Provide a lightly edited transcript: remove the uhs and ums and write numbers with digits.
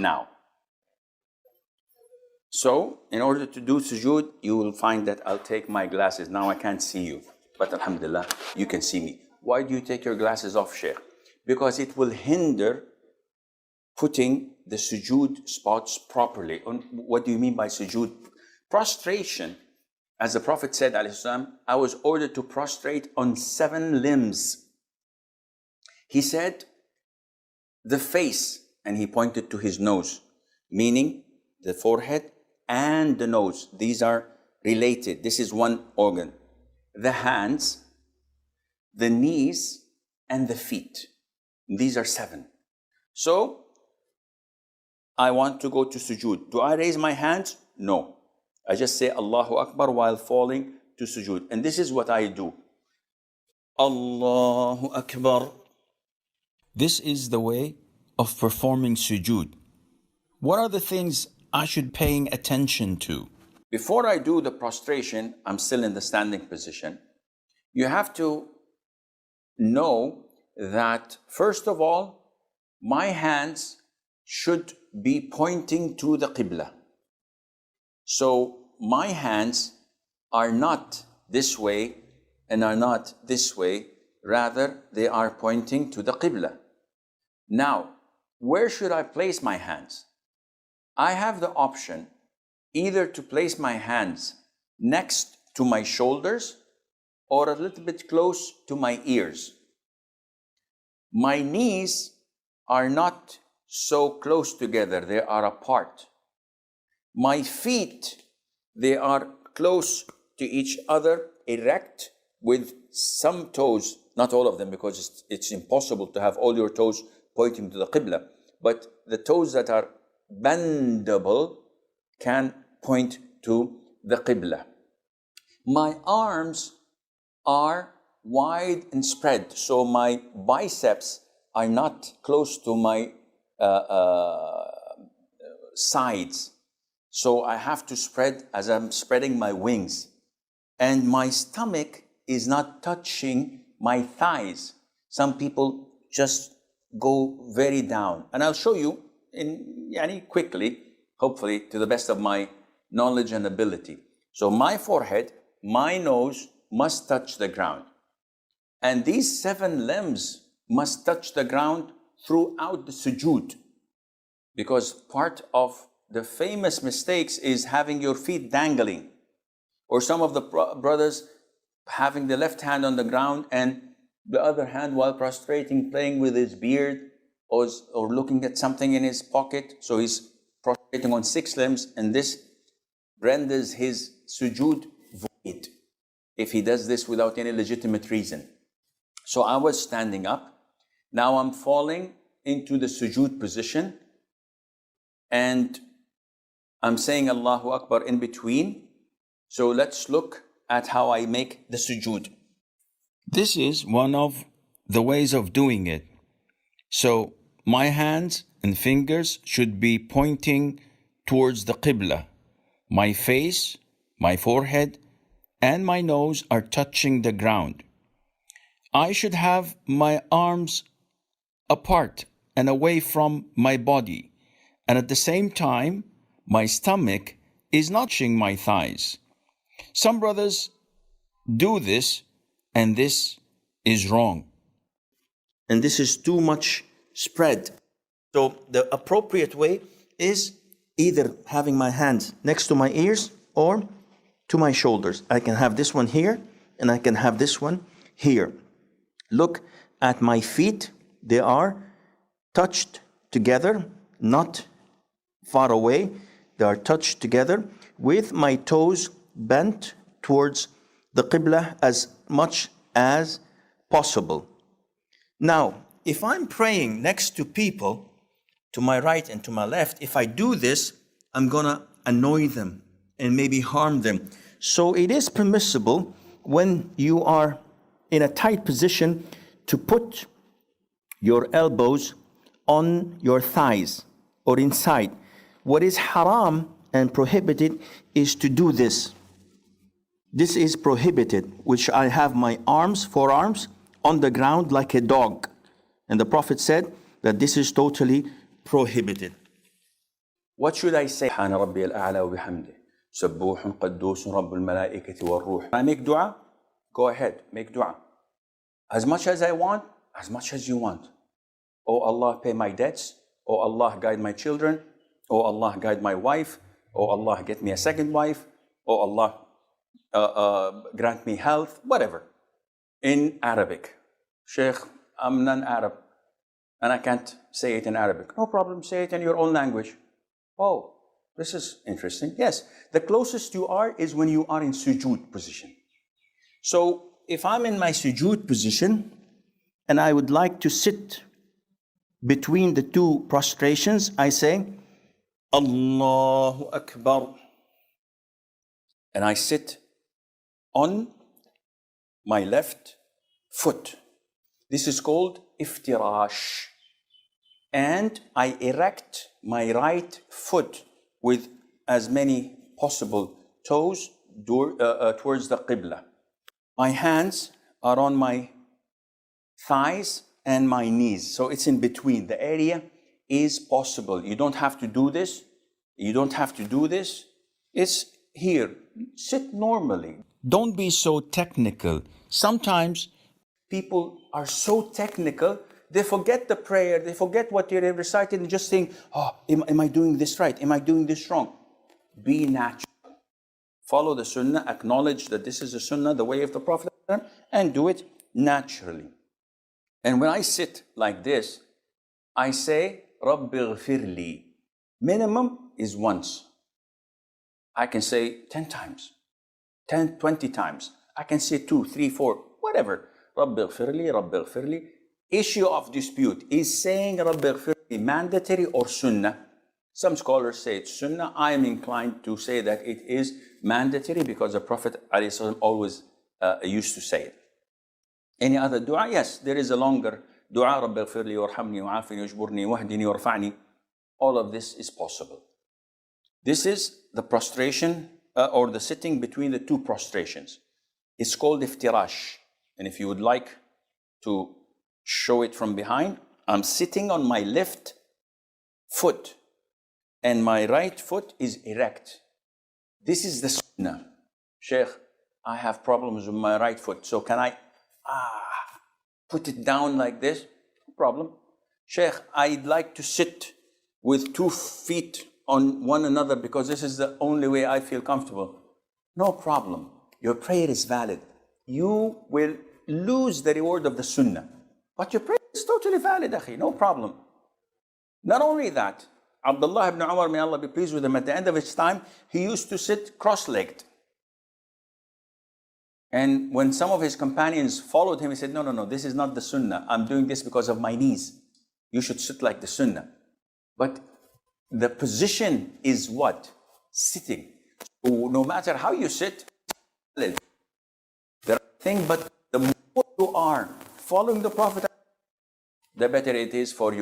now. So, in order to do sujood, you will find that I'll take my glasses. Now I can't see you, but alhamdulillah, you can see me. Why do you take your glasses off, Sheikh? Because it will hinder putting the sujood spots properly. What do you mean by sujood? Prostration. As the Prophet said, ﷺ, I was ordered to prostrate on 7 limbs. He said, the face, and he pointed to his nose, meaning the forehead and the nose. These are related. This is one organ. The hands, the knees, and the feet. These are 7. So, I want to go to sujood. Do I raise my hands? No. I just say Allahu Akbar while falling to sujood. And this is what I do. Allahu Akbar. This is the way of performing sujood. What are the things I should paying attention to? Before I do the prostration, I'm still in the standing position. You have to know that, first of all, my hands should be pointing to the Qibla. So my hands are not this way and are not this way, rather they are pointing to the Qibla. Now, where should I place my hands? I have the option either to place my hands next to my shoulders or a little bit close to my ears. My knees are not so close together, they are apart. My feet, they are close to each other, erect, with some toes, not all of them, because it's impossible to have all your toes pointing to the Qibla, but the toes that are bendable can point to the Qibla. My arms are wide and spread, so my biceps are not close to my sides. So I have to spread as I'm spreading my wings. And my stomach is not touching my thighs. Some people just go very down. And I'll show you quickly, hopefully to the best of my knowledge and ability. So my forehead, my nose must touch the ground. And these 7 limbs must touch the ground throughout the sujood. Because part of the famous mistakes is having your feet dangling. Or some of the brothers having the left hand on the ground and the other hand while prostrating, playing with his beard or looking at something in his pocket. So he's prostrating on 6 limbs, and this renders his sujood void if he does this without any legitimate reason. So I was standing up. Now I'm falling into the sujood position, and I'm saying Allahu Akbar in between. So let's look at how I make the sujood. This is one of the ways of doing it. So my hands and fingers should be pointing towards the Qibla. My face, my forehead, and my nose are touching the ground. I should have my arms apart and away from my body, and at the same time, my stomach is not touching my thighs. Some brothers do this, and this is wrong. And this is too much spread. So the appropriate way is either having my hands next to my ears or to my shoulders. I can have this one here, and I can have this one here. Look at my feet. They are touched together, not far away. They are touched together with my toes bent towards the Qibla as much as possible. Now, if I'm praying next to people, to my right and to my left, if I do this, I'm gonna annoy them and maybe harm them. So it is permissible when you are in a tight position to put your elbows on your thighs or inside. What is haram and prohibited is to do this. This is prohibited, which I have my forearms on the ground like a dog. And the Prophet said that this is totally prohibited. What should I say? سبحان ربي الأعلى وبحمده سبوح قدوس رب الملائكة والروح. I make dua? Go ahead, make dua. As much as I want, as much as you want. Oh Allah, pay my debts. Oh Allah, guide my children. Oh Allah, guide my wife. Oh Allah, get me a second wife. Oh Allah, grant me health, whatever. In Arabic. Sheikh, I'm non-Arab and I can't say it in Arabic. No problem, say it in your own language. Oh, this is interesting. Yes, the closest you are is when you are in sujood position. So if I'm in my sujood position and I would like to sit between the two prostrations, I say, Allahu Akbar. And I sit on my left foot. This is called iftirash. And I erect my right foot with as many possible toes towards the Qibla. My hands are on my thighs and my knees. So it's in between. The area is possible. You don't have to do this. You don't have to do this. It's here. Sit normally. Don't be so technical. Sometimes People are so technical, they forget the prayer, they forget what you're reciting, and just think, oh, am I doing this right? Am I doing this wrong? Be natural. Follow the sunnah, acknowledge that this is the sunnah, the way of the Prophet, and do it naturally. And when I sit like this, I say, Rabbi ghfirli. Minimum is once. I can say 10 times, 10, 20 times. I can say 2, 3, 4, whatever. Rabbi ghfirli, Rabbi ghfirli. Issue of dispute. Is saying Rabbi ghfirli mandatory or sunnah? Some scholars say it's sunnah. I am inclined to say that it is mandatory because the Prophet ﷺ always used to say it. Any other dua? Yes, there is a longer dua. Rabbi ghfirli warhamni wa'afini wajburni wahdini warfa'ni. All of this is possible. This is the prostration or the sitting between the two prostrations. It's called iftirash. And if you would like to show it from behind, I'm sitting on my left foot and my right foot is erect. This is the sunnah. Sheikh, I have problems with my right foot, so can I put it down like this? No problem. Sheikh, I'd like to sit with 2 feet on one another because this is the only way I feel comfortable. No problem. Your prayer is valid. You will lose the reward of the sunnah. But your prayer is totally valid, akhi, no problem. Not only that, Abdullah ibn Umar, may Allah be pleased with him, at the end of his time, he used to sit cross-legged. And when some of his companions followed him, he said, no, this is not the sunnah. I'm doing this because of my knees. You should sit like the sunnah. But the position is what? Sitting. So no matter how you sit, there are things, but the more you are following the Prophet, the better it is for you.